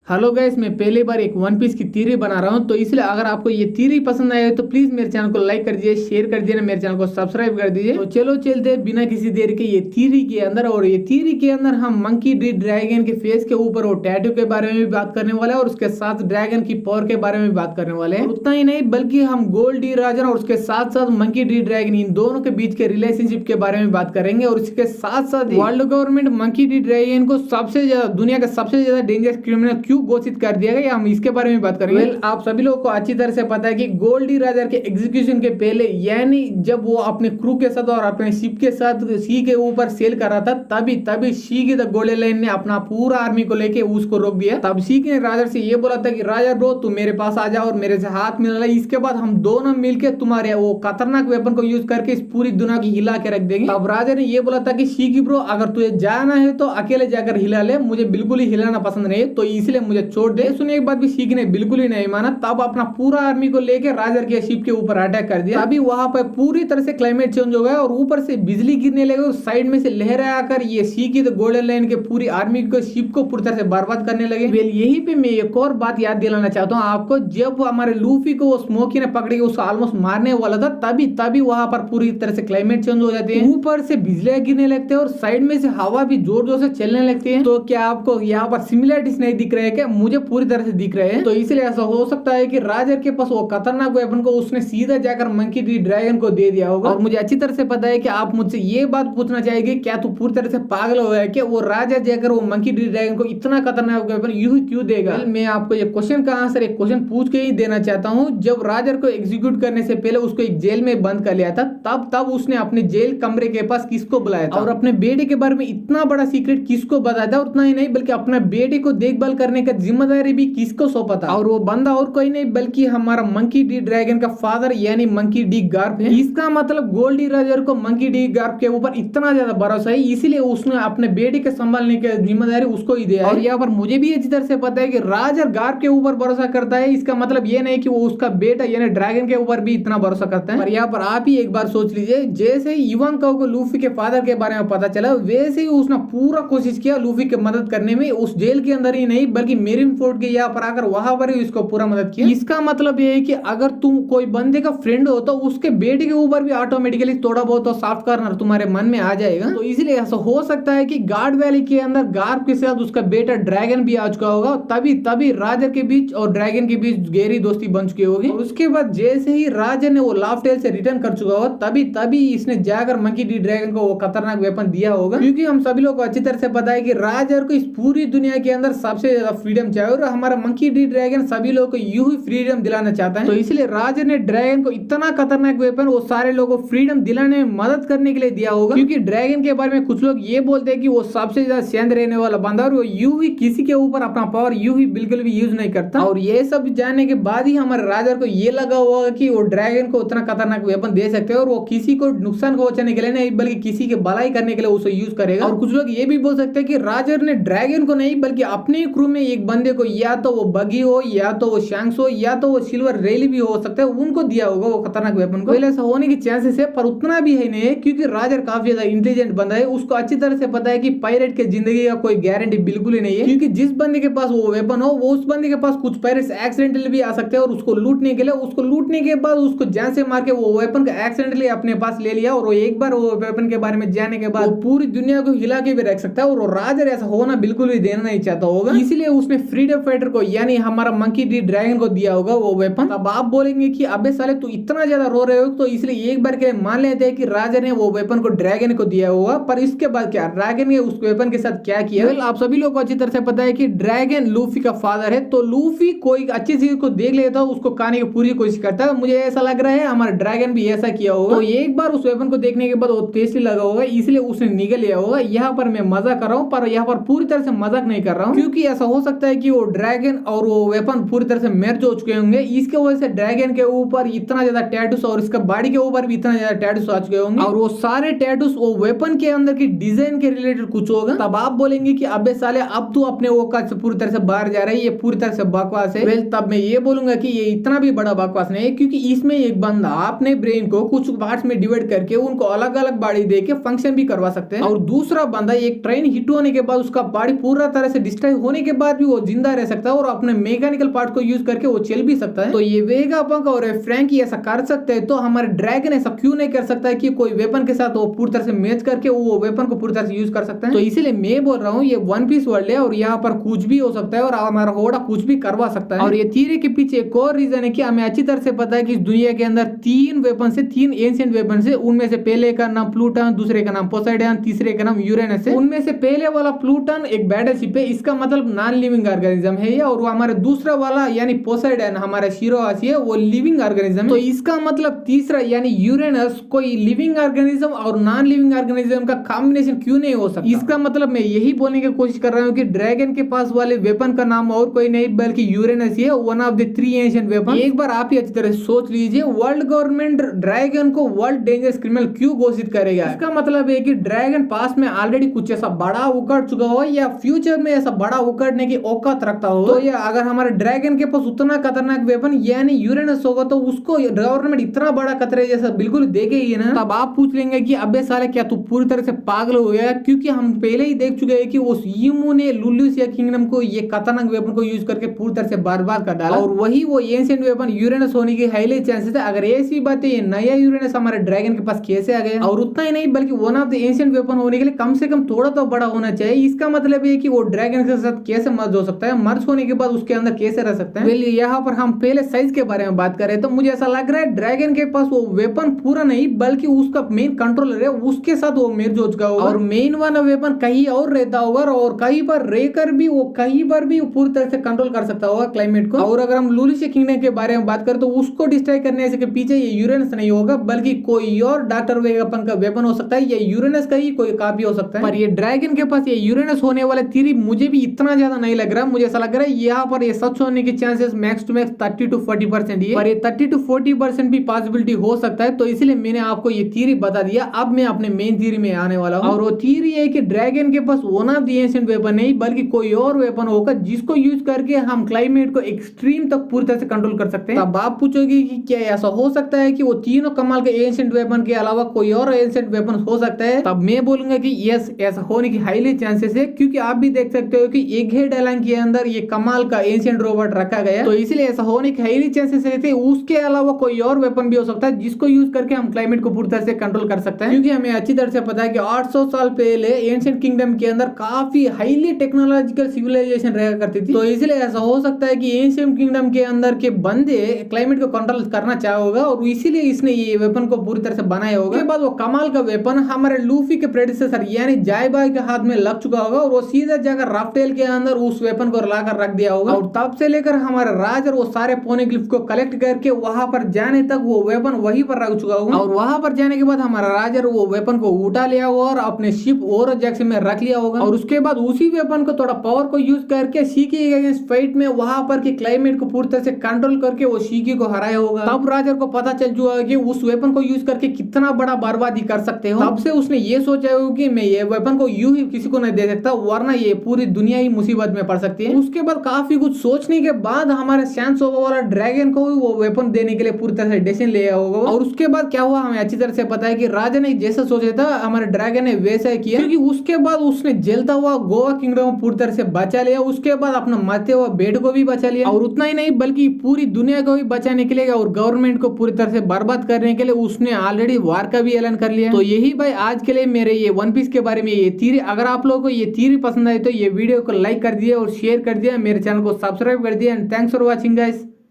Hello guys, मैं पहली बार एक वन पीस की थ्योरी बना रहा हूं, तो इसलिए अगर आपको ये थ्योरी पसंद आए तो प्लीज मेरे चैनल को लाइक कर दीजिए, शेयर कर दीजिए, मेरे चैनल को सब्सक्राइब कर दीजिए। तो चलो चलते हैं बिना किसी देर के ये थ्योरी के अंदर। और ये थ्योरी के अंदर हम मंकी डी ड्रैगन के फेस के ऊपर वो टैटू के बारे में भी बात करने वाले हैं और उसके साथ ड्रैगन की पावर के बारे में भी बात करने वाले हैं। उतना ही नहीं बल्कि हम गोल्ड डी राजन और उसके साथ साथ मंकी डी ड्रैगन इन दोनों के बीच के रिलेशनशिप के बारे में बात करेंगे। और इसके साथ साथ world government monkey D dragon को सबसे ज्यादा दुनिया का सबसे ज्यादा डेंजरस क्रिमिनल क्यों घोषित कर दिया गया, हम इसके बारे में बात करेंगे। आप सभी लोगों को अच्छी तरह से पता है कि गोल्डी राजर के एग्जीक्यूशन के पहले, यानी जब वो अपने क्रू के साथ और अपने शिप के साथ सी के ऊपर सेल कर रहा था, तभी सी की द गोल्डन लाइन ने अपना पूरा आर्मी को लेके उसको रोक दिया। तब सी ने राजर से ये बोला था कि राजर ब्रो तू मेरे पास आ जा और मेरे से हाथ मिला ले, इसके बाद हम दोनों मिलके तुम्हारे वो खतरनाक वेपन को यूज करके इस पूरी दुनिया की हिला के रख देंगे। तब राजर ने ये बोला था कि सी की ब्रो अगर तुझे जाना है तो अकेले जाकर हिला ले, मुझे बिल्कुल ही हिलाना पसंद नहीं है, तो इसलिए मुझे छोड़ दे। सुनिए एक बात भी सीख ने बिल्कुल ही नहीं माना। तब अपना पूरा आर्मी को लेकर राजर के शिप के ऊपर अटैक कर दिया। अभी वहां पर पूरी तरह से क्लाइमेट चेंज हो गया और ऊपर से बिजली गिरने लगे और साइड में से लहरें आकर ये सी की गोल्डन लाइन के पूरी आर्मी को शिप को पूरी तरह से बर्बाद करने लगे। यहीं पे मैं एक और बात याद दिलाना चाहता हूँ आपको, जब हमारे लूफी को वो स्मोकी ने पकड़ के उसको ऑलमोस्ट मारने वाला था, तभी वहां पर पूरी तरह से क्लाइमेट चेंज हो जाती है, ऊपर से बिजलियां गिरने लगते हैं और साइड में से हवा भी जोर जोर से चलने लगती है। तो क्या आपको यहाँ पर सिमिलरिटीज नहीं दिख रहे हैं क्या? मुझे पूरी तरह से दिख रहे हैं। तो इसलिए ऐसा हो सकता है कि राजर के पास वो खतरनाक वेपन को उसने सीधा जाकर मंकी डी ड्रैगन को दे दिया होगा। और मुझे अच्छी तरह से पता है कि आप मुझसे ये बात पूछना चाहेंगे, क्या तू पूरी तरह से पागल हो गया कि वो राजा जाकर वो मंकी डी ड्रैगन को इतना खतरनाक वेपन यूं ही क्यों देगा? मैं आपको ये क्वेश्चन का आंसर एक क्वेश्चन पूछ के ही देना चाहता हूँ। जब राजर को एग्जीक्यूट करने से पहले उसको एक जेल में बंद कर लिया था, तब उसने अपने जेल कमरे के पास किसको बुलाया था और अपने बेटे के बारे में इतना बड़ा सीक्रेट किसको बताया था? उतना ही नहीं बल्कि अपने बेटे को देखभाल करने का जिम्मेदारी भी किसको सौंपा था? और वो बंदा और कोई नहीं बल्कि हमारा मंकी डी ड्रैगन का फादर यानी मंकी डी गार्प है। इसका मतलब गोल्डी राजर को मंकी डी गार्प के ऊपर इतना ज्यादा भरोसा है, इसीलिए उसने अपने बेटे के संभालने की जिम्मेदारी उसको ही दिया। और यहाँ पर मुझे भी अच्छी तरह से पता है कि राजर गार्प के ऊपर भरोसा करता है, इसका मतलब ये नहीं कि वो उसका बेटा यानी ड्रैगन के ऊपर भी इतना भरोसा करता है। और यहाँ पर आप ही एक बार सोच लीजिए, जैसे ही इवांका को लूफी के फादर के बारे में पता चला, वैसे ही उसने पूरा कोशिश किया लूफी की मदद करने में, उस जेल के अंदर ही नहीं बल्कि मेरिन फोर्ट के यहाँ पर आकर वहां पर ही उसको पूरा मदद किया। इसका मतलब ये है कि अगर तुम कोई बंदे का फ्रेंड हो तो उसके बेटे के ऊपर भी ऑटोमेटिकली थोड़ा बहुत सॉफ्ट कॉर्नर तुम्हारे मन में आ जाएगा। तो इसलिए ऐसा हो सकता है कि गार्ड वैली के अंदर गार्प के साथ उसका बेटा ड्रैगन भी आ चुका होगा, तभी राजर के बीच और ड्रैगन के बीच गहरी दोस्ती बन चुकी होगी। और उसके बाद जैसे ही राजर ने वो लाफ्टेल से रिटर्न कर चुका होगा, तभी इसने जाकर मंकी डी ड्रैगन को वो खतरनाक वेपन दिया होगा। क्योंकि हम सभी लोग को अच्छी तरह से पता है कि राजर को इस पूरी दुनिया के अंदर सबसे ज्यादा फ्रीडम चाहिए और हमारा मंकी डी ड्रैगन सभी लोगों को यूं ही फ्रीडम दिलाना चाहता है। तो इसलिए राजर ने ड्रैगन को इतना खतरनाक वेपन वो सारे लोगों को फ्रीडम दिलाने में मदद करने के लिए दिया होगा। क्योंकि ड्रैगन के बारे में कुछ लोग ये बोलते हैं कि वो सबसे ज्यादा शांत रहने वाला बंदा और वो यूं ही किसी के ऊपर अपना पावर यूं ही बिल्कुल भी यूज नहीं करता। और ये सब जानने के बाद ही हमारे राजर को ये लगा होगा कि वो ड्रैगन को उतना खतरनाक वेपन दे सकते हैं और वो किसी को नुकसान पहुंचाने के लिए नहीं बल्कि किसी के भलाई करने के लिए उसे यूज करेगा। और कुछ लोग ये भी बोल सकते हैं कि राजर ने ड्रैगन को नहीं बल्कि अपने क्रू में एक बंदे को, या तो वो बगी हो या तो वो शैंक्स हो या तो वो सिल्वर रेली भी हो सकता है, उनको दिया होगा वो खतरनाक वेपन को। पहले ऐसा होने की चांसेस है पर उतना भी है नहीं, क्योंकि राजर काफी ज्यादा इंटेलिजेंट बंदा है। उसको अच्छी तरह से पता है कि पायरेट के जिंदगी का कोई गारंटी बिल्कुल ही नहीं है, क्योंकि जिस बंदे के पास वो वेपन हो वो उस बंदे के पास कुछ पायरेट्स एक्सीडेंटली भी आ सकते हैं और उसको लूटने के लिए, उसको लूटने के बाद उसको जान से मार के वो वेपन को एक्सीडेंटली अपने पास ले लिया और वो एक बार वो वेपन के बारे में जानने के बाद पूरी दुनिया को हिला के भी रख सकता है। और राजर ऐसा होना बिल्कुल भी देना नहीं चाहता होगा, इसलिए उसने फ्रीडम फाइटर को यानी हमारा मंकी डी ड्रैगन को दिया होगा वो वेपन। अब आप बोलेंगे कि अबे साले तू इतना ज्यादा रो रहे हो, तो इसलिए एक बार के लिए मान लेते हैं कि राजा ने वो वेपन को ड्रैगन को दिया होगा। पर इसके बाद क्या ड्रैगन ने उस वेपन के साथ क्या किया? आप सभी लोग को अच्छी तरह से पता है कि ड्रैगन लूफी का फादर है, तो लूफी कोई अच्छी चीज को देख लेता है उसको खाने की पूरी कोशिश करता है। मुझे ऐसा लग रहा है हमारा ड्रैगन भी ऐसा किया होगा। तो एक बार उस वेपन को देखने के बाद वो टेस्टी लगा होगा, इसलिए उसने निगल लिया होगा। यहाँ पर मैं मजाक कर रहा हूँ पर यहाँ पर पूरी तरह से मजाक नहीं कर रहा हूँ, क्योंकि ऐसा हो सकता है कि वो ड्रैगन और वो वेपन पूरी तरह से मर्ज हो चुके होंगे। इसके वजह से ड्रैगन के ऊपर इतना ज्यादा टैटूस और इसका बॉडी के ऊपर भी इतना ज्यादा टैटूस आ चुके होंगे और वो सारे टैटूस वो वेपन के अंदर की डिजाइन के रिलेटेड कुछ होगा। तब आप बोलेंगे कि अबे साले अब तू अपने औकात से पूरी तरह से बाहर जा रही है, ये पूरी तरह से बकवास है। तब मैं ये बोलूंगा कि ये इतना भी बड़ा बकवास नहीं है, क्योंकि इसमें एक बंदा अपने ब्रेन को कुछ पार्ट्स में डिवाइड करके उनको अलग अलग बॉडी देके फंक्शन भी करवा सकते हैं, और दूसरा बंदा एक ट्रेन हिट होने के बाद उसका बॉडी पूरा तरह से डिस्ट्रॉय होने के बाद बाद भी वो जिंदा रह सकता है और अपने मैकेनिकल पार्ट को यूज करके वो चल भी सकता है। तो ये वेगापंक और फ्रैंकी ऐसा कर सकते हैं, तो हमारे ड्रैगन ऐसा क्यों नहीं कर सकता है कि कोई वेपन के साथ वो पूरी तरह से मैच करके वो वेपन को पूरी तरह से यूज कर सकते हैं। तो इसीलिए मैं बोल रहा हूँ ये वन पीस वर्ल्ड है और यहाँ पर कुछ भी हो सकता है और हमारा होड़ा कुछ भी करवा सकता है। और ये थ्योरी के पीछे एक और रीजन है कि हमें अच्छी तरह से पता है कि इस दुनिया के अंदर तीन वेपन से, तीन एंशिएंट वेपन से, उनमें से पहले का नाम प्लूटन, दूसरे का नाम पोसाइडन, तीसरे का नाम यूरेनस है। उनमें से पहले वाला प्लूटन एक बैटलशिप है, इसका मतलब नॉन लिविंग ऑर्गेनिज्म है ये, और वो हमारे दूसरा वाला यानी पोसाइडन हमारा शिरोहाशी है, वो लिविंग ऑर्गेनिज्म है। तो इसका मतलब तीसरा यानी यूरेनस कोई लिविंग ऑर्गेनिज्म और नॉन लिविंग ऑर्गेनिज्म का कॉम्बिनेशन क्यों नहीं हो सकता। इसका मतलब मैं यही बोलने की कोशिश कर रहा हूँ कि ड्रैगन के पास वाले वेपन का नाम और कोई नहीं बल्कि यूरेनस ही है, one of the three ancient weapon. एक बार आप ही अच्छी तरह सोच लीजिए, वर्ल्ड गवर्नमेंट ड्रैगन को वर्ल्ड डेंजरस क्रिमिनल क्यों घोषित करेगा। इसका मतलब है कि ड्रैगन पास में ऑलरेडी कुछ ऐसा बड़ा उकड़ चुका हो या फ्यूचर में ऐसा बड़ा उकड़ने की औकात रखता हो। तो ये अगर हमारे ड्रैगन के पास उतना खतरनाक वेपन यानी यूरेनस होगा तो उसको गवर्नमेंट इतना बड़ा खतरे जैसा बिल्कुल देखेगी ना, तब आप पूछ लेंगे कि अबे साले क्या तू पूरी तरह से पागल हो गया, क्योंकि हम पहले ही देख चुके हैं कि उस यीमू ने लुलियसिया किंगडम को ये खतरनाक वेपन को यूज करके पूरी तरह से बर्बाद कर डाला, और वही वो एंशिएंट वेपन यूरेनस होने की हाईली चांसेस है। अगर ऐसी बात है, ये नया यूरेनस हमारे ड्रैगन के पास कैसे आ गया, और उतना ही नहीं बल्कि one of the ancient weapon होने के लिए कम से कम थोड़ा तो बड़ा होना चाहिए। इसका मतलब है कि वो ड्रैगन के साथ कैसे मर्ज हो सकता है, मर्ज होने के बाद उसके अंदर कैसे रह सकता है। यहाँ पर हम पहले साइज के बारे में बात करें तो मुझे ऐसा लग रहा है ड्रैगन के पास वो वेपन पूरा नहीं बल्कि उसका मेन कंट्रोलर है, उसके साथ वो मेर्ज हो चुका होगा और मेन वाला वेपन कहीं और रहता होगा और कहीं पर रहकर भी वो कहीं पर भी पूरी तरह से कंट्रोल कर सकता होगा क्लाइमेट को। और अगर हम लुलियसिया किंगडम के बारे में बात करें तो उसको डिस्ट्रॉय करने से के पीछे ये यूरेनस नहीं होगा बल्कि कोई और डॉक्टर वेगापंक का वेपन हो सकता है, ये यूरेनस का ही कोई कॉपी हो सकता है। पर ये ड्रैगन के पास ये यूरेनस होने वाला थ्योरी मुझे भी इतना ज्यादा नहीं लग रहा, मुझे ऐसा लग रहा है यहाँ पर ये सच होने के chances max to max 30 to 40% ही है, पर ये 30 to 40% भी पॉसिबिलिटी हो सकता है। तो इसलिए मैंने आपको ये थ्योरी बता दिया। अब मैं अपने मेन थ्योरी में आने वाला हूँ, और वो थ्योरी है कि ड्रैगन के पास one of the ancient weapon नहीं बल्कि कोई और वेपन होगा जिसको यूज करके हम क्लाइमेट को एक्सट्रीम तक पूरी तरह से कंट्रोल कर सकते हैं। तब आप पूछोगे कि क्या ऐसा हो सकता है कि वो तीनों कमाल के एंशिएंट वेपन के अलावा कोई और एंशिएंट वेपन हो सकता है, तब मैं बोलूंगा कि यस, ऐसा होने की हाईली चांसेस है, क्योंकि आप भी देख सकते हो कि एक ही डायलॉग के अंदर ये कमाल का एंशिएंट रोबोट रखा गया, तो इसलिए ऐसा होने की हाईली चांसेस है। उसके अलावा कोई और वेपन भी हो सकता है जिसको यूज करके हम क्लाइमेट को पूरी तरह से कंट्रोल कर सकते हैं, क्योंकि हमें अच्छी तरह से पता है कि 800 साल पहले एंशिएंट किंगडम के अंदर काफी हाईली टेक्नोलॉजिकल सिविलाइजेशन रहा करती थी। तो इसलिए ऐसा हो सकता है कि एंशिएंट किंगडम के अंदर के बंदे क्लाइमेट को कंट्रोल करना चाहे होगा और इसीलिए इसने ये वेपन को पूरी तरह से बनाया होगा। उसके बाद वो कमाल का वेपन हमारे लूफी के प्रेडिसेसर यानी जायबाई के हाथ में लग चुका होगा और वो सीधा जाकर राफ्टेल के अंदर उस वेपन को लाकर रख दिया होगा, और तब से लेकर हमारा राज और वो सारे पोनेग्लिफ को कलेक्ट करके वहां पर जाने तक वो वेपन वहीं पर रख चुका होगा, और वहां पर जाने के बाद हमारा राजा वो वेपन को उठा लिया होगा और अपने शिप और जैक्सन में रख लिया होगा, और उसके बाद उसी वेपन को थोड़ा पावर को यूज करके शीकी के अगेंस्ट फाइट में वहां पर के क्लाइमेट को पूरी तरह से कंट्रोल करके वो शीकी को हराया होगा। तब राजा को पता चल चुका कि उस वेपन को यूज करके कितना बड़ा बर्बादी कर सकते हो। तब से उसने ये सोचा हो कि मैं ये वेपन को यूं ही किसी को नहीं दे सकता वरना ये पूरी दुनिया ही मुसीबत में पड़ सकती है। उसके बाद काफी कुछ सोचने के बाद हमारे सैनसोबा वाला ड्रैगन को वो वेपन देने के लिए पूरी तरह से डिसीजन लिया होगा, और उसके बाद क्या हुआ हमें अच्छी तरह से पता है कि राजा ने जैसा सोचा था हमारे ड्रैगन ने वैसा ही किया, क्योंकि उसके बाद उसने जलता हुआ गोवा किंगडम पूरी तरह से बचा लिया, उसके बाद अपना मरते हुआ बेड को भी बचा लिया, और उतना ही नहीं बल्कि पूरी दुनिया को भी बचाने के लिए और गवर्नमेंट को पूरी तरह से बर्बाद करने के लिए उसने ऑलरेडी वार का भी ऐलान कर लिया। तो यही भाई आज के लिए मेरे ये वन पीस के बारे में ये थ्योरी। अगर आप लोगों को ये थ्योरी पसंद आई तो ये वीडियो को लाइक कर दिए और शेयर कर दिया, मेरे चैनल को सब्सक्राइब कर दिया, and thanks for watching guys.